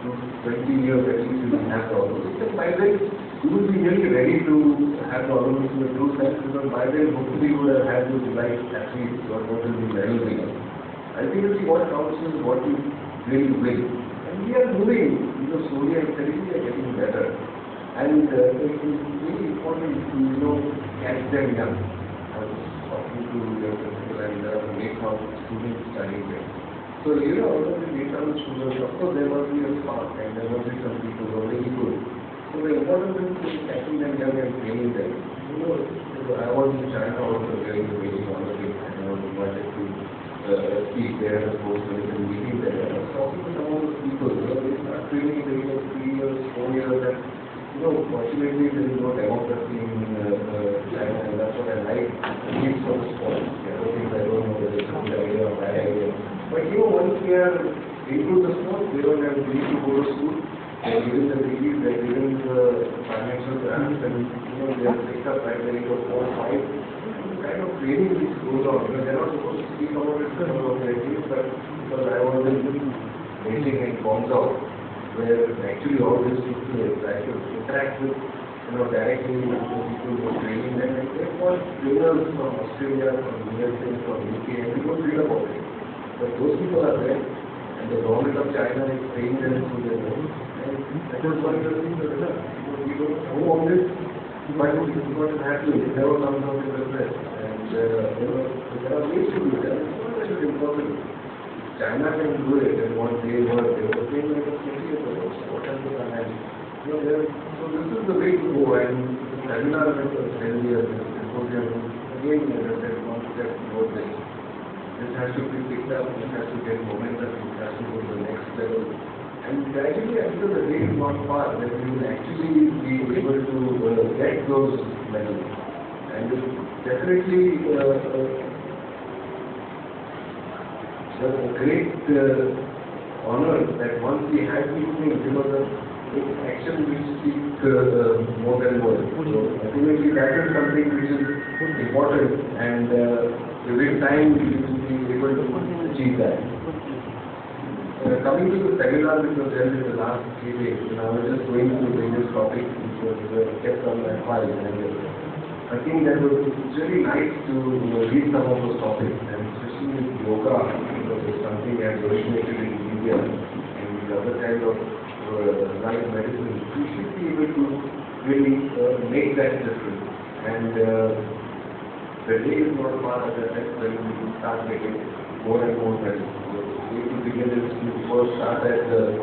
20 years at least you will have problems. Then by then you will be really ready to have problems in the true sense, because by then hopefully you would have had this life at least or what will be very. Ultimately what counts is what you really will. And we are moving, slowly and steadily we are getting better. And it is really important to, catch them young. I was talking to your principal and make some students studying there. So, out of the 8,000 students, of course, there must be a spark and there must be some people who are really good. So, the important thing is catching them young and training them. I was in China also during the meeting on the day, and I was invited to speak there as opposed to a meeting there. I was talking to some of those people, they start training in the 3 years, 4 years, and fortunately there is no democracy in China, and that's what I like, at least for the sports. The other things I don't know whether it's a good idea or bad idea. But once we are into the sport, they don't have need to go to school. They're given the degrees, they're given the financial grants, and they are picked up right there into 4 or 5. Kind of training which goes on. They're not supposed to speak about it because of their teams, but because I was in Beijing and Guangzhou, where actually all these people interact with, directly with the people who are training them. And they got trainers from Australia, from USA, from UK, and we don't read about it. But those people are there, and the government of China is paying them through their loans. And that is why the things are done. We don't know all this, but it's not happening. It never comes out in the press. And there are ways to do that. It's not that it's impossible. China can do it, and what they were saying like a 20 years ago. What has been done? So this is the way to go. And seminar with the failure, symposium, again, as I said, one step towards this. This has to be picked up, this has to get momentum, it has to go to the next level. And gradually, after the day is not far, that we will actually be able to get those medals. And it's definitely a great honor that once we have these things, it's action which speaks more than words. So ultimately, that is something which is important, and within time we will be able to achieve that. Coming to the seminar which was held in the last 3 days, I was just going through various topics which was kept on my file, and I think that it's really nice to read some of those topics, and especially with yoga, it's something that originated in India, and the other kind of life medicine. We should be able to really make that difference. And the day is not far, as I said, when we will start getting more and more medicine. The way to begin is to first start at the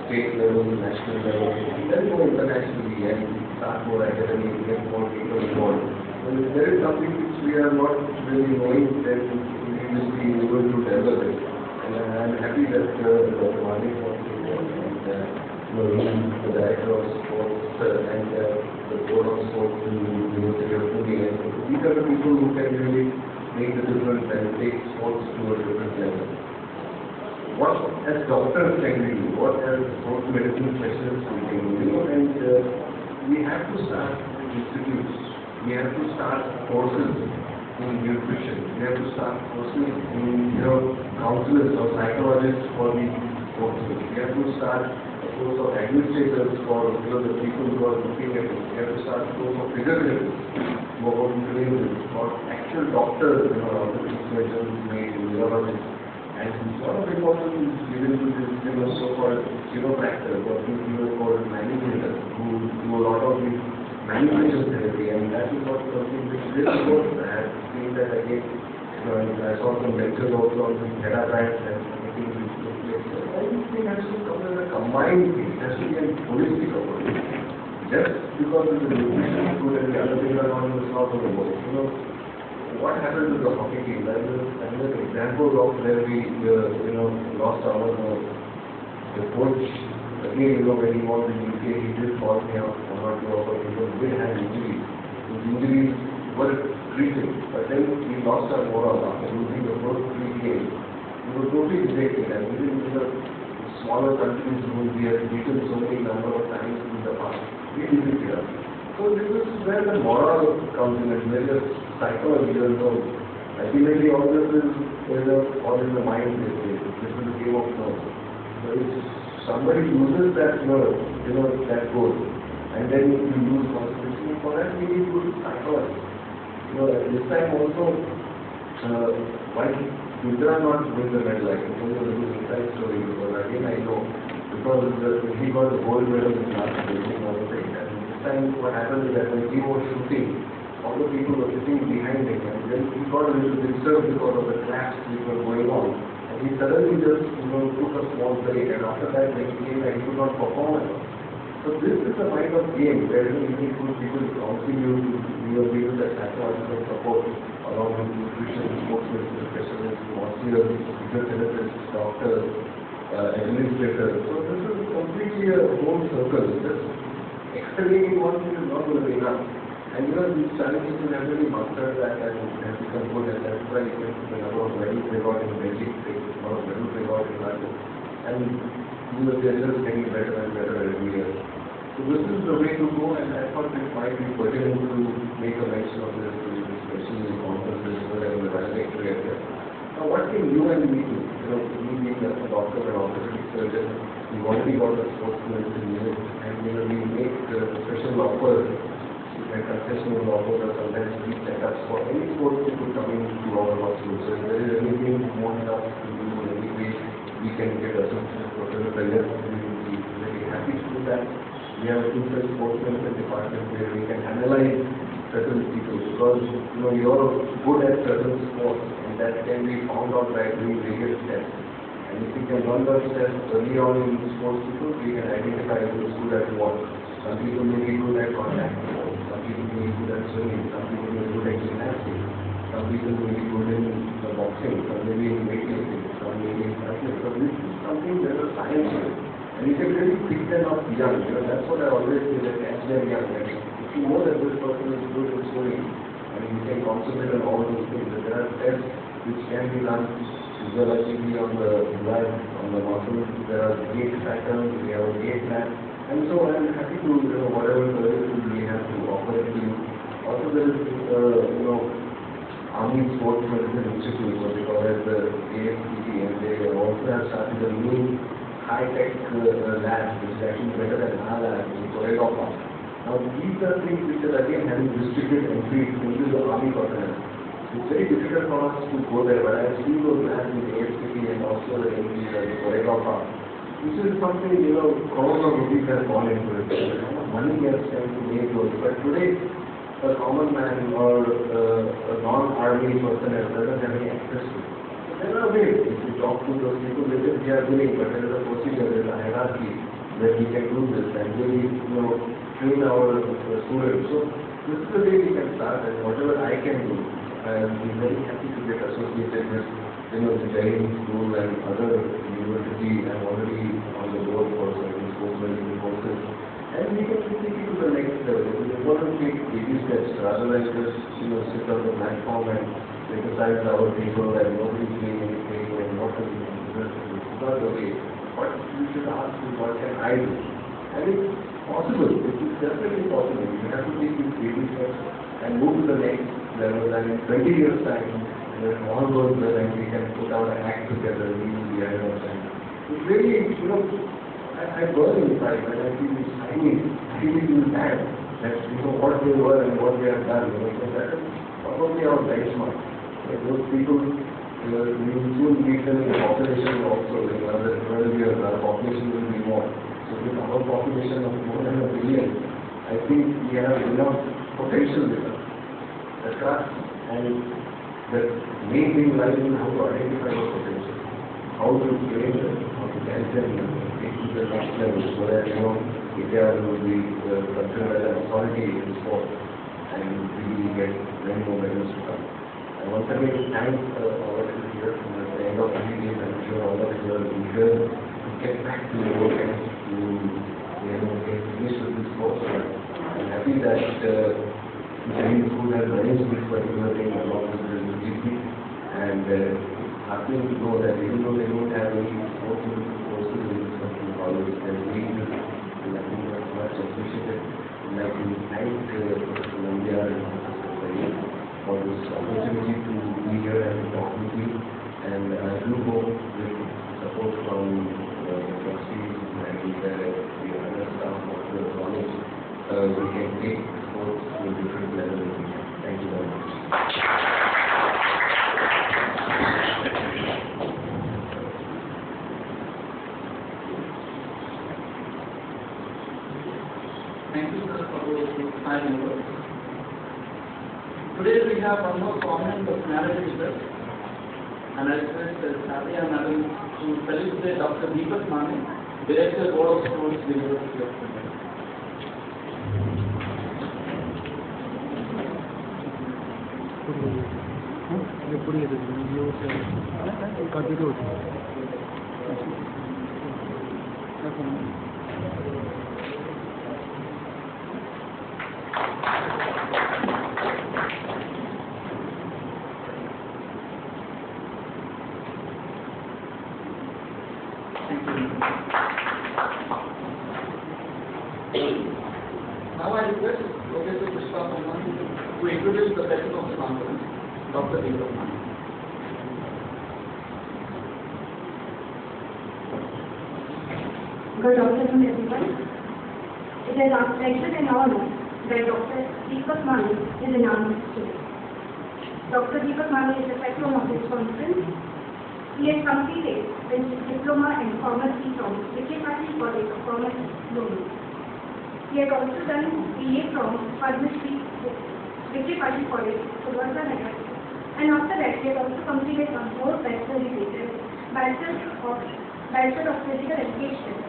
state level, national level, and then go internationally and start more academy, get more people involved. And if there is something which we are not really knowing, then we will be able to develop it. And I am happy that Dr. Mani was and the director of sports and the board of sports in the University of Pune. These are the people who can really make the difference and take sports to a different level. What as doctors can we do? What as sports medicine specialists we can do? And we have to start institutes. We have to start courses in nutrition. We have to start courses in counselors or psychologists for these courses. We have to start a course of administrators for the people who are looking at it. We have to start a course of physiologists who are going to train this, for actual doctors, orthopedic surgeons, neurologists. And a lot of importance is given to this so-called chiropractors or people called manipulators who do a lot of these manipulation therapy, and that is not something which really works. I have seen that again. I saw some lectures also on the therapies and things which took place. So everything has to come as a combined thing. It has to be a holistic approach. Just because the nutrition is good and the other things are not, it's not going to work. What happened to the hockey team? That is an example of where we lost our the coach. Again, when he was in UK, he did call me out one or two of our people did have injuries. Those injuries were treated, but then we lost our morale after losing the first 3 games. We were totally dejected, and even in the smaller countries who we have beaten so many number of times in the past, we didn't get up. So this is where the moral comes in, and where the psychology is. Ultimately, all this is all in the mind. This is a game of nerves. So it's somebody loses that nerve, that goal, and then you lose concentration, for that we need good psychology. At this time also, why Indra not win the medal? I can tell you a little inside story, because again I know, because he got the gold medal in last Beijing Olympics, and this time what happened is that when he was shooting, all the people were sitting behind him, and then he got a little disturbed because of the claps which were going on. And he suddenly just, took a small break, and after that, when he came back, he could not perform at all. So this is the kind of game where you need people counseling you to give that psychological support along with nutrition, sports medicine specialists, masseurs, physiotherapists, doctors, administrators. So this is completely a whole circle. Just explaining one thing is not going to be enough. And these challenges will have really mastered that and have become good, and that's why the number of medals they got in Beijing, the number of medals they got in London. And they're just getting better and better every year. So this is the way to go, and I thought it might be pertinent to make a mention of this, especially in conferences where the valedictory area. Now what can you and me do? Me being a doctor and orthopedic surgeon, we've already got a sports medicine unit, and we make special offers. And concessional offers are sometimes free setups for any sports people coming to our hospital. So if there is anything you want us to do, any way we can get assistance for the players, we will be very happy to do that. We have a two-such sports medicine department where we can analyze certain people, because you're good at certain sports, and that can be found out by doing various tests. And if we can run those tests early on in sports people, we can identify who's good at what. Some people may be good at contact sports, some people may be good at swimming, some people may be good at gymnastics, some people may be good in boxing, some may be in weightlifting, some may be in cycling. So this is something that is science to it. And you can really pick them up young. That's what I always say, that catch them young. And if you know that this person is good in swimming, and you can concentrate on all those things, that there are tests which can be done physiologically on the blood, on the muscles. There are gait patterns, we have a gait map. And so I'm happy to, whatever services we have to offer it to you. Also there is, Army Sports Medicine Institute, what they call as the AFCT, and they also have started a new high-tech lab, which is actually better than our lab in Korea. Now these are things which are again having restricted entry into the Army personnel. It's very difficult for us to go there, but I have seen those labs in the AFCT and also in the Korea. This is something, crores of rupees have gone into it. Money has spent to make those. But today, a common man or a non-army personnel doesn't have any access to it. So there are ways. If you talk to those people, they say they are willing, but there is a procedure, there is a hierarchy where we can do this and really, train our students. So this is the way we can start, and whatever I can do, I am very happy to get associated with the training school and other university. I'm already on the board for certain sports medicine courses, and we can take it to the next level. It's important to take baby steps rather than just sit on the platform and criticize our people and nobody's doing anything and what is this. It's not the way. What you should ask is, what can I do? And it's possible. It is definitely possible. You have to take these baby steps and move to the next level, and in 20 years' time, when all goes well and we can put out an act together, we will be ahead of time. It's really, I burn inside when I see these feeling bad that what they were and what they have done. So that is probably our benchmark. Those people, we will soon meet them in the population also. In another 12 years, our population will be more. So with our population of more than 1 billion, I think we have enough potential with us. The trust and the main thing lies in how to identify the potential, how to train them, how to guide them, take to the next level, so that India will be considered as an authority in sport, and we will get many more medals to come. I once again thank all of you here. At the end of the day, I'm sure all of you are eager to get back to the work and to get finished with this course. I'm happy that Chinese school has managed this particular thing along with the UGC, and it's heartening to know that even though they don't have any sports courses in this particular college, they're doing this, and I think that's much appreciated. And I can thank Professor Nambiar and Professor Sayyad for this opportunity to be here and talk with you, and I do hope with support from the trustees Thank you, sir, for those kind words. Today we have one more prominent personality with us, and I request Satya Madam to felicitate Dr. Dipak Mane, Director Board of Schools, University of Pune. Now I request Professor Pushpa Kumar to introduce the person of the conference, Dr. Dipak Mane. Good afternoon, everyone. It is our pleasure and honor that Dr. Dipak Mane is announced today. Dr. Dipak Mane is the patron of this conference. He has completed his diploma in pharmacy from Vichipati College of Commerce, London. He has also done BA from Padmashri Vichipati College, Suvarnanagar, and after that he has also completed a more bachelor degree, Bachelor of Physical Education,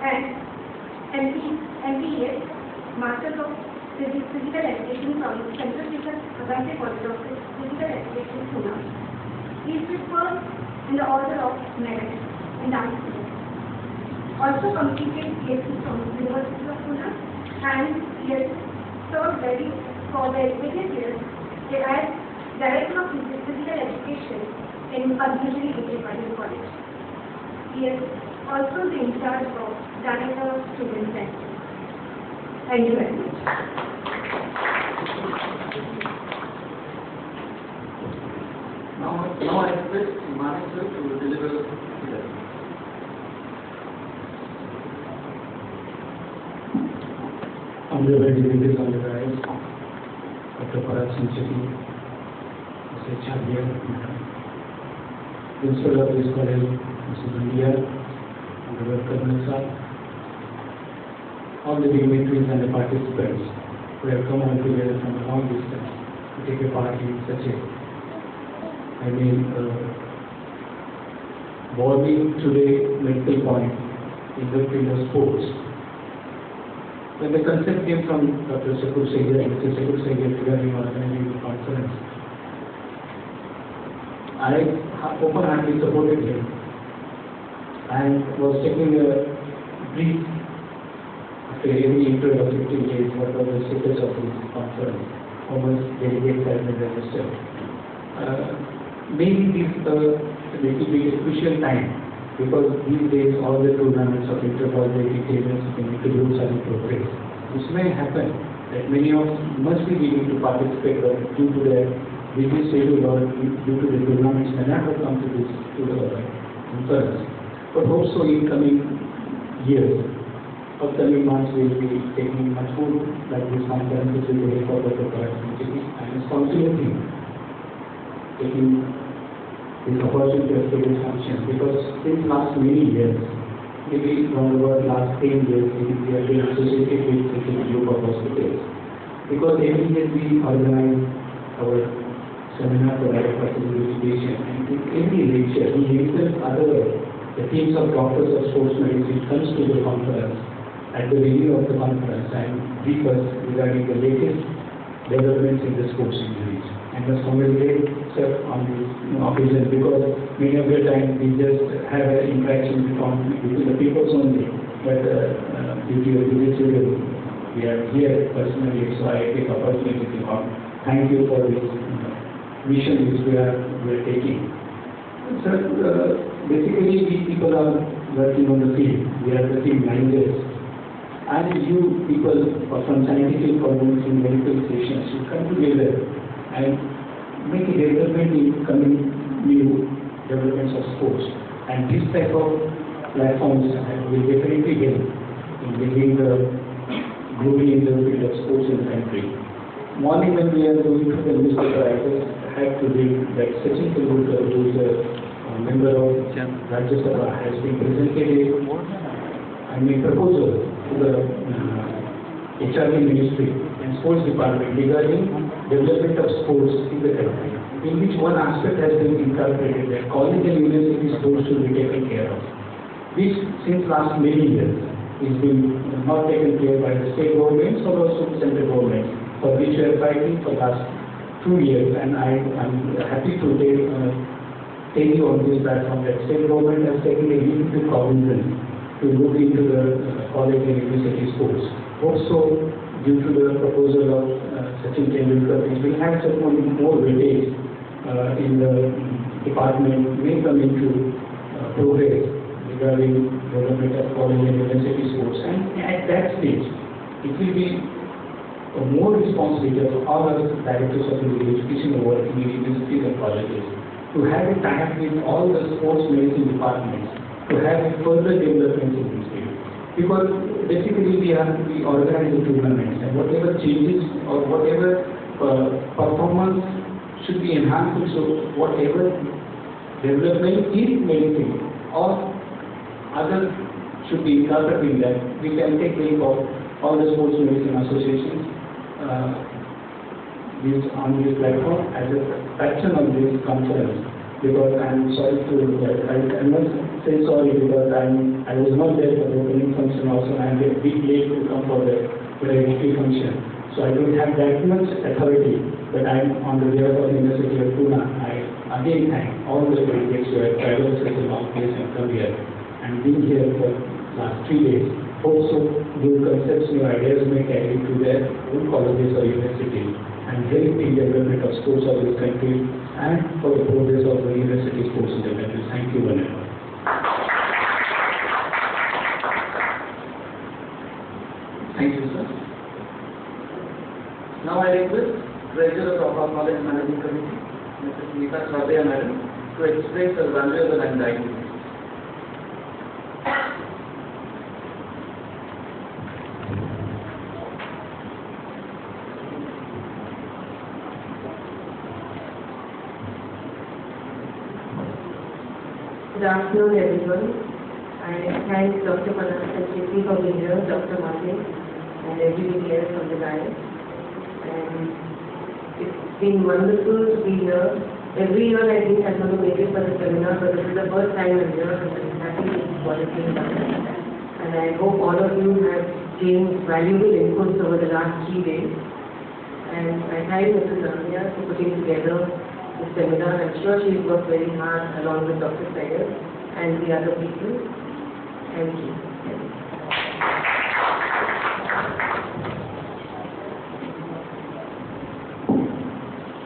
and MPS, Masters of Physical Education from Central Agate College of Physical Education, Pune. He is the first in the order of merit in dance. Also completed PhD from University of Pune, and he has served for the executive years as Director of Physical Education in Padmashri Vichipati College. He is also the in charge of Director of Student Center. Thank you very much. Now I request Manik sir to deliver the lesson. Honorable delegates on the rise, Dr. Parag, sancheti, Mr. Shakur, Principal of this college, Mrs. India, Honorable Karnal, all the dignitaries and the participants who have come all together from a long distance to take a part in such a, boarding today medical point in the field of sports. When the concept came from Dr. Shakur Sayyad, Mr. Shakur Sayyad regarding organizing the conference, I open-heartedly supported him and was taking a brief after every intro of 15 days what was the status of this conference, how much delegates have been registered. Maybe this is a little bit crucial time because these days all the tournaments of inter-collegiate tables and inter-groups are in progress. This may happen that many of must be willing to participate, but due to their busy schedule or due to the tournaments may not have come to the conference. But hope so in coming years, upcoming months we will be taking much more like this conference which will be held for the sancheti and responsibility taking this opportunity of this function because since last many years, maybe around about last 10 years, we have been associated with this group of hospitals. Because every year we organize our seminar for direct participation and in every lecture we himself other the teams of doctors of sports medicine comes to the conference at the beginning of the conference and brief us regarding the latest developments in the sports injuries. And must congratulate sir on this occasion because many of the time we just have an interaction between the people only, but due to your busy schedule, we are here personally, so I take opportunity to thank you for this mission which we are taking. Sir, basically we people are working on the field, we are the field managers, and you people from scientific community medical stations should come together and make a development in coming new developments of sports. And this type of platforms will definitely help in building the globally in the field of sports in the country. Morning when we are going through the newspaper, I just had to read that Sachin Tendulkar, who is a member of Rajya Sabha, has been presented a proposal to the HRD Ministry and Sports Department regarding development of sports in the country, in which one aspect has been incorporated that college and university sports should be taken care of, which since last many years is being not taken care by the state governments or also central government, for which we are fighting for last 2 years. And I'm happy to tell you on this platform that state government has taken a immediate cognizance to look into the college and university sports. Also, due to the proposal of Sachin Tendulkar, which will have some more weightage in the department, may come into progress regarding development of college and university sports. And at that stage, it will be more responsibility of all our directors of education over in the universities and colleges to have a tie-up with all the sports medicine departments to have a further development in this field. Because basically we organize the tournaments, and whatever changes or whatever performance should be enhanced, so whatever development is medicine or other should be incorporated in that, we can take leave of all the sports medicine associations on this platform as a fraction of this conference. Because I'm sorry to, I must say sorry because I was not there for the opening function also, and I'm a bit late to come for the registry function. So I don't have that much authority, but I'm on the behalf of the University of Pune. I again thank all the delegates who have traveled such a long place and come here and been here for last 3 days. Also, new concepts, new ideas may carry to their own colleges or universities and help in development of sports of this country and for the progress of the university sports in the country. Thank you, one and all. Thank you, sir. Now I request Treasurer of our College Management Committee, Mrs. Dipak Madam, to express her valuable and guiding. Good afternoon, everyone. I thank Dr. Parag Sancheti for being here, Dr. Martin, and everybody else on the line. And it's been wonderful to be here. Every year I think I'm going to make it for the seminar, but this is the first time I'm here, and I'm happy with quality and and I hope all of you have gained valuable inputs over the last 3 days. And I thank Mrs. Ramya for putting together the seminar. I'm sure she's worked very hard along with Dr. Sayyad and the other people. Thank you.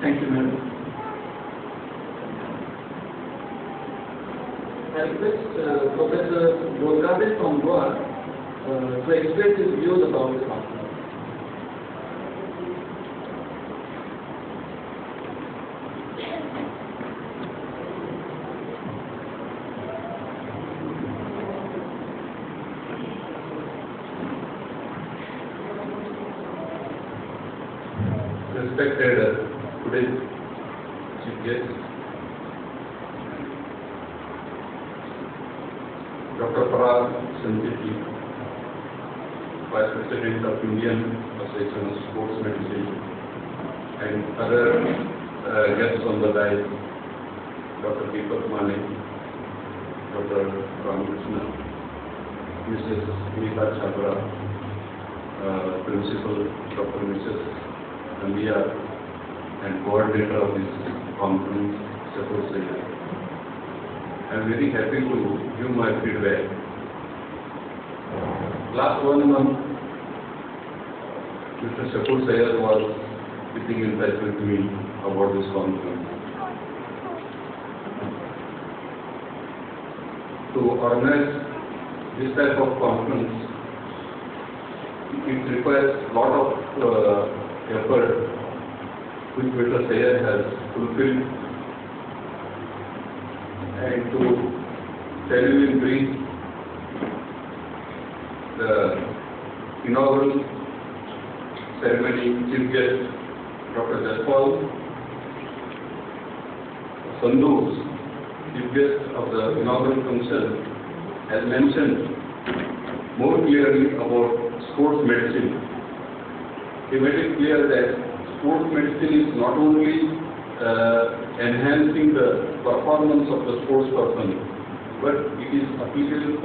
Thank you, madam. I request Professor Golgade from Goa to express his views about the conference. Respected today's chief guest, Dr. Parag Sancheti, Vice President of Indian Association of Sports Medicine, and other guests on the line, Dr. Dipak, Dr. Ramakrishna, Mrs. Shakur, Principal Dr. Mrs. India and coordinator of this conference, Shakur. I am very happy to give my feedback. Last 1 month, Mr. Shakur was keeping in touch with me about this conference. To organize this type of conference, it requires a lot of effort which Mr. Sayyad has fulfilled. And to tell you in brief, the inaugural ceremony chief guest, Dr. Jaspal Sandhu, chief guest of the inaugural function, has mentioned more clearly about sports medicine he made it clear that sports medicine is not only enhancing the performance of the sports person, but it is applicable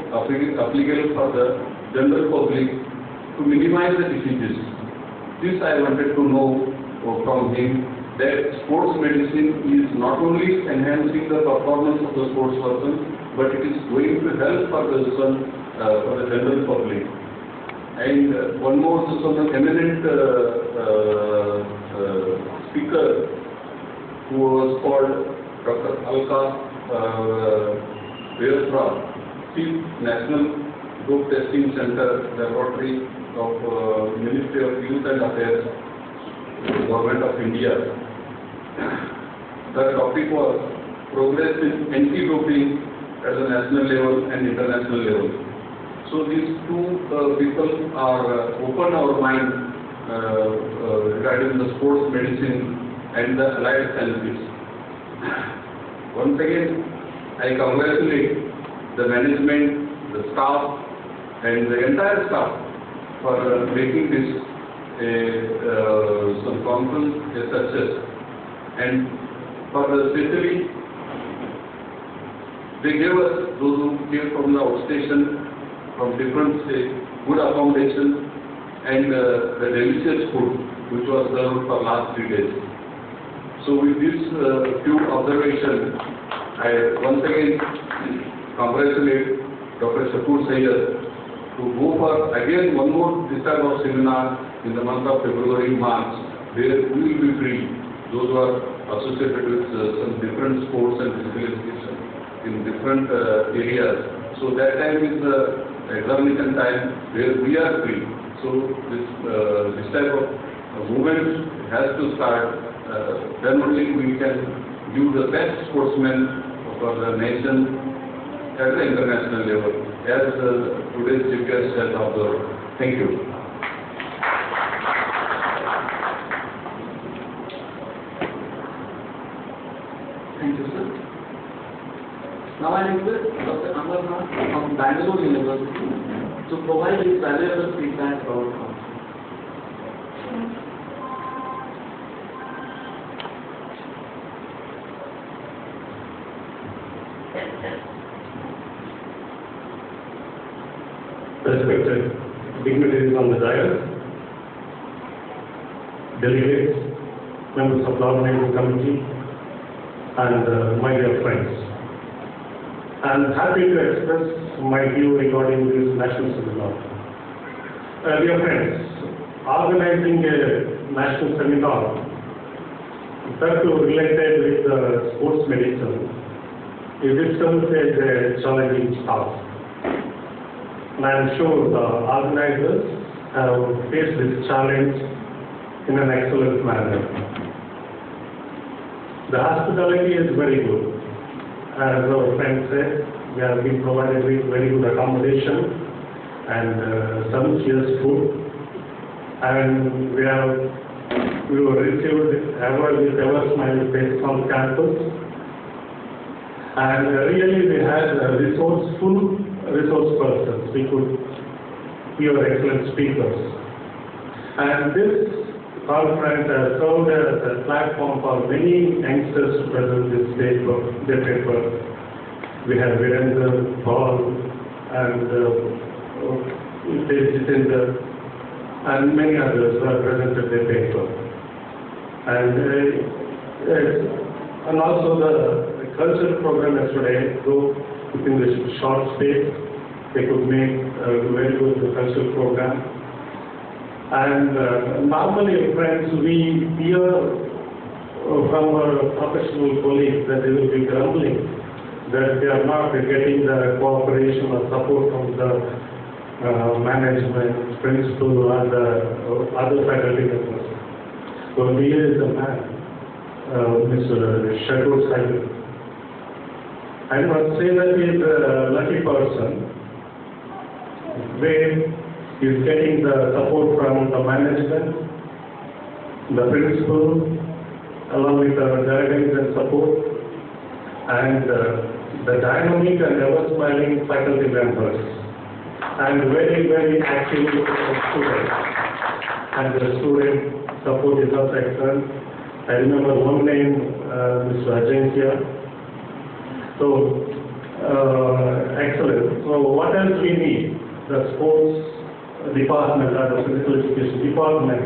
for the general public to minimize the diseases. This I wanted to know from him, that sports medicine is not only enhancing the performance of the sports person, but it is going to help for the general public. And one more, some eminent speaker who was called Dr. Alka Chief National Group Testing Center Laboratory of Ministry of Youth and Affairs, Government of India. The topic was progress in anti-doping at the national level and international level. So these two people are open our mind regarding the sports medicine and the allied sciences. Once again, I congratulate the management, the staff, and the entire staff for making this some conference a success. And for the especially, they gave us, those who came from the outstation, from different states, good accommodation and the delicious food which was served for last 3 days. So with this few observations, I once again congratulate Dr. Shakur, sayyad, to go for again one more this type of seminar in the month of February, March, where we will be free, those who are associated with some different sports and physical education in different areas. So that time is the examination time where we are free. So this type of movement has to start. Then only we can give the best sportsmen for the nation at the international level, as today's chief guest has observed. Thank you. Thank you, sir. Now I request Dr. Amarnath from Bangalore University to provide his valuable feedback about our conference. Respected dignitaries on the dais, delegates, members of the organizing committee, and my dear friends. I am happy to express my view regarding this national seminar. Dear friends, organizing a national seminar that related with sports medicine is itself a challenging task. And I am sure the organizers have faced this challenge in an excellent manner. The hospitality is very good. As our friend said, we have been provided with very good accommodation and sumptuous food. And we were received with ever smiling faces on campus. And really we had resource persons. We could hear excellent speakers. And this conference has served as a platform for many youngsters to present their paper. We have Virendra, Paul, and Jitendra, and many others who have presented their paper. And also the cultural program yesterday, though within the short space, they could make a very good cultural program. And normally, friends, we hear from our professional colleagues that they will be grumbling that they are not getting the cooperation or support from the management, principal, and other faculty members. So here is the man, Mr. Shakur, sayyad. I must say that he is a lucky person where he is getting the support from the management, the principal, along with the guidance and support, and the dynamic and ever-smiling faculty members, and very, very active students. and the student support is also excellent. I remember one name, Mr. Agentia. So, excellent. So, what else we need? The sports department or the physical education department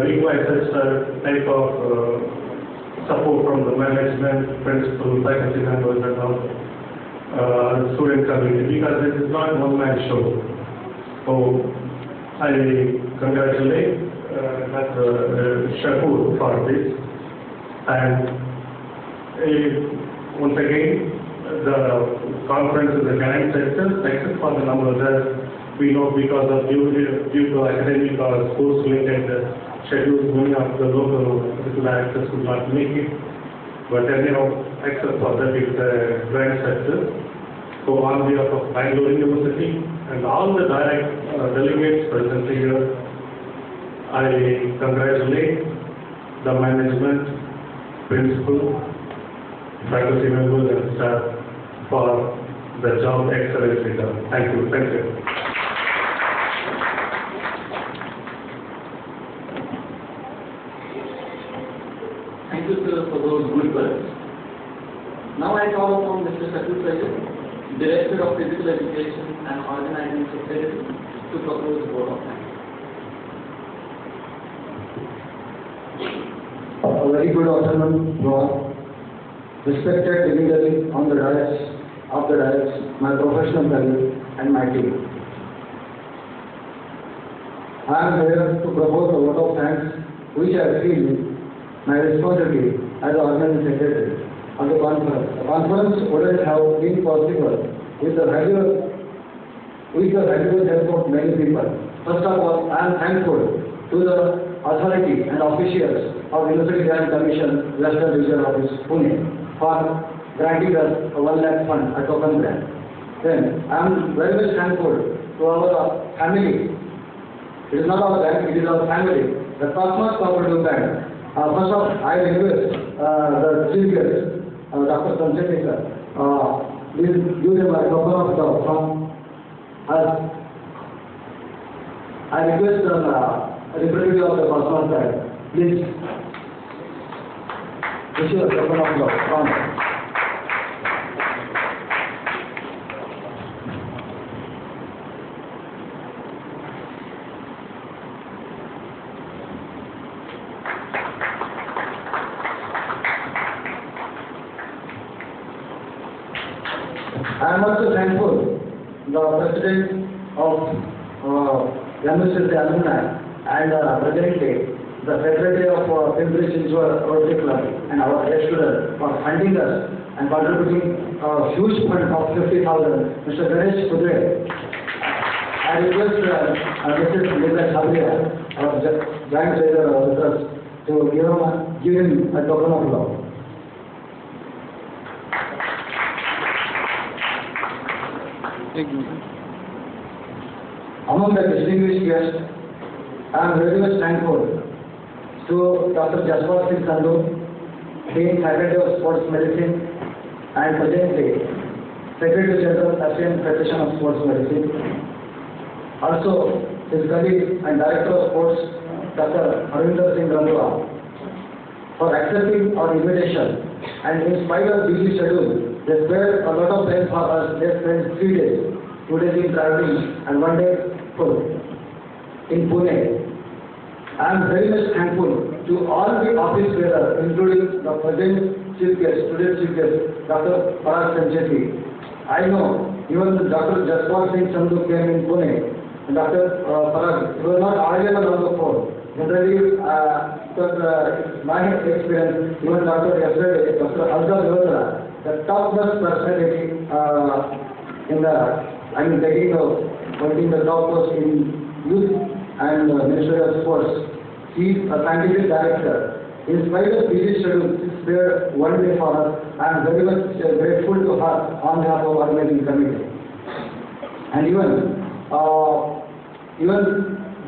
requires such a type of support from the management, principal, faculty members, and also student community, because this is not one-man show. So, I congratulate Dr. Shakur for this, and once again, the conference is a grand success, except for the number that we know because of due to academic or sports-related schedules going up, the local actors could not make it. But anyhow, except for that, it's a grand success. So on behalf of Bangalore University and all the delegates present here, I congratulate the management, principal, faculty members and staff for the job excellently done. Thank you. Thank you. Thank you, sir, for those good words. Now I call upon Mr. Shakur, Director of Physical Education and Organizing Secretary, to propose the vote of thanks. A very good afternoon to all. Respected dignitaries on the dais, my professional colleagues and my team. I am here to propose a vote of thanks which I feel my responsibility as the organizing secretary of the conference. The conference wouldn't have been possible with the valuable help of many people. First of all, I am thankful to the authority and officials of University Grant Commission, Western Region Office, Pune, for granting us a 1 lakh fund, a token grant. Then, I am very much thankful to our family. It is not our bank, it is our family. The Cosmos Cooperative Bank. First of all, I request the chief guest, Dr. Sancheti sir, please give them a couple of talk from us. I request the representative of the Cosmos Bank, please issue a couple of talk from us. I am also thankful the President of nscc Alumni and presently the Secretary of Pimpri Chinchwad Rotary Club and our head student for funding us and contributing a huge fund of 50,000, Mr. Ganesh Kudre. I request Mrs. Lisa Sabria, our Joint Treasurer with us, to give him a token of love. Among the distinguished guests, I am very much thankful to Dr. Jaswant Singh Sandhu, Dean Faculty of Sports Medicine and presently Secretary General Asian Federation of Sports Medicine. Also, his colleague and Director of Sports, Dr. Harvinder Singh Randua, for accepting our invitation. And in spite of busy schedule, they spared a lot of time for us. They spent 3 days, 2 days in traveling and 1 day full in Pune. I am very much thankful to all the office bearers, including the present chief guest, today's chief guest, Dr. Parag Sancheti. I know even Dr. Jaswant Singh Sandhu came in Pune, and Dr. Parag, he was not available on the phone. Generally, my experience, even Dr. yesterday, Dr. Alda Vyodra, the top-notch personality taking the top post in youth and Ministry of Sports. He is a scientific director. In spite of busy schedule, he spared 1 day for us. I am very much grateful to her on behalf of organizing committee. And even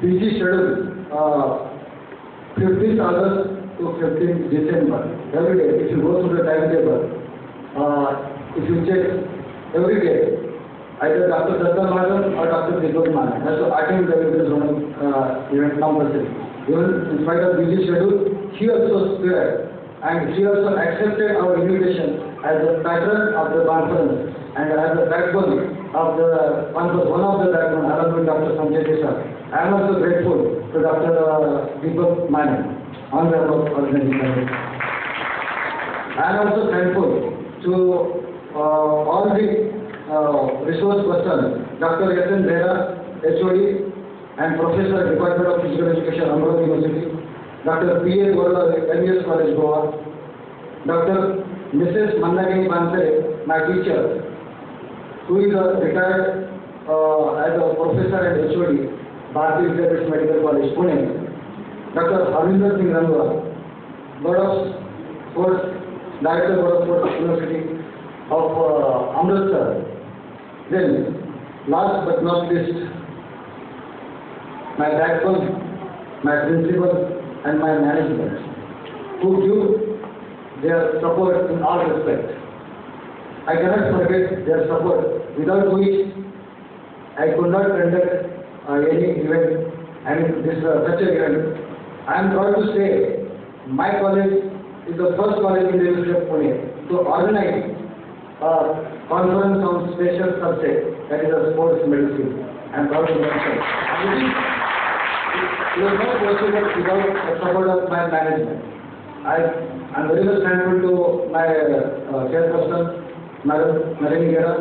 busy schedule, 15th August to 15th December. Every day, if you go through the timetable, if you check every day, either Dr. Datta Madam or Dr. Dipak Madam has to attend the event compulsory. Even in spite of busy schedule, he also spared and he also accepted our invitation as the patron of the conference and as the backbone of the conference, one of the backbone, along with Dr. Sancheti sir. I am also grateful to Dr. Dipak on behalf of organization. I am also thankful to all the resource persons, Dr. S.N. Vera, HOD and Professor, Department of Physical Education, Amrapali University, Dr. P.A. Gorla, MES College, Goa, Dr. Mrs. Mandagini Pansare, my teacher, who is retired as a professor and HOD, Bharati Vidyapith Medical College, Pune, Dr. Harvinder Singh Rangwa, Board of Sports, Director Board of Sports University of Amritsar. Then, last but not least, my backbone, my principal and my management, who give their support in all respects. I cannot forget their support, without which I could not conduct any event, and this such an event. I am proud to say my college is the first college in the University of Pune to organize a conference on special subject, that is a sports medicine. I am proud to mention. It was not possible without the support of my management. I am very much thankful to my chairperson, Madam Nalini Gera,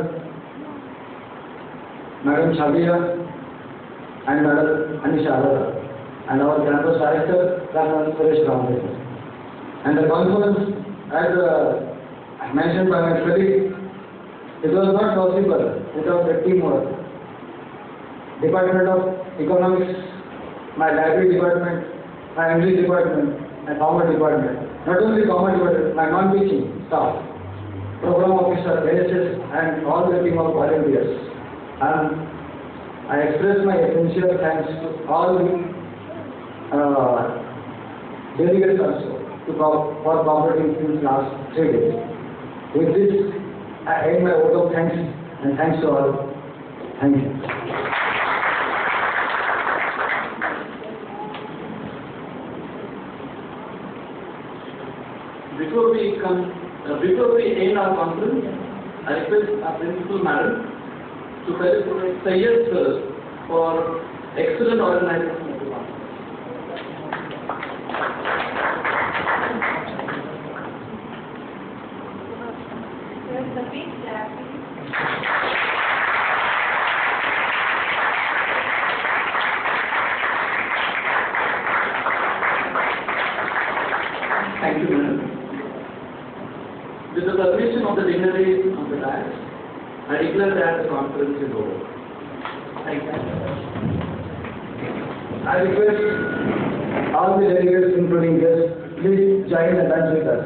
Madam Shabia, and Madam Anisha Arora, and our campus director, Dr. Suresh Ramdev. And the conference, as mentioned by my colleague, it was not possible without the teamwork. Department of Economics, my library department, my English department, my commerce department. Not only commerce department, my non-teaching staff, program officer, ASS, and all the team of volunteers. And I express my sincere thanks to all the delegates also for cooperating since last 3 days. With this, I end my vote of thanks and thanks to all. Thank you. Before we end our conference, I request our principal madam to felicitate Sayyad sir for excellent organization of the conference. There's the big clap. Thank you, madam. With the permission of the dignitaries on the dais, I declare that the conference is over. Thank you. I request all the delegates, including guests, please join the dance with us.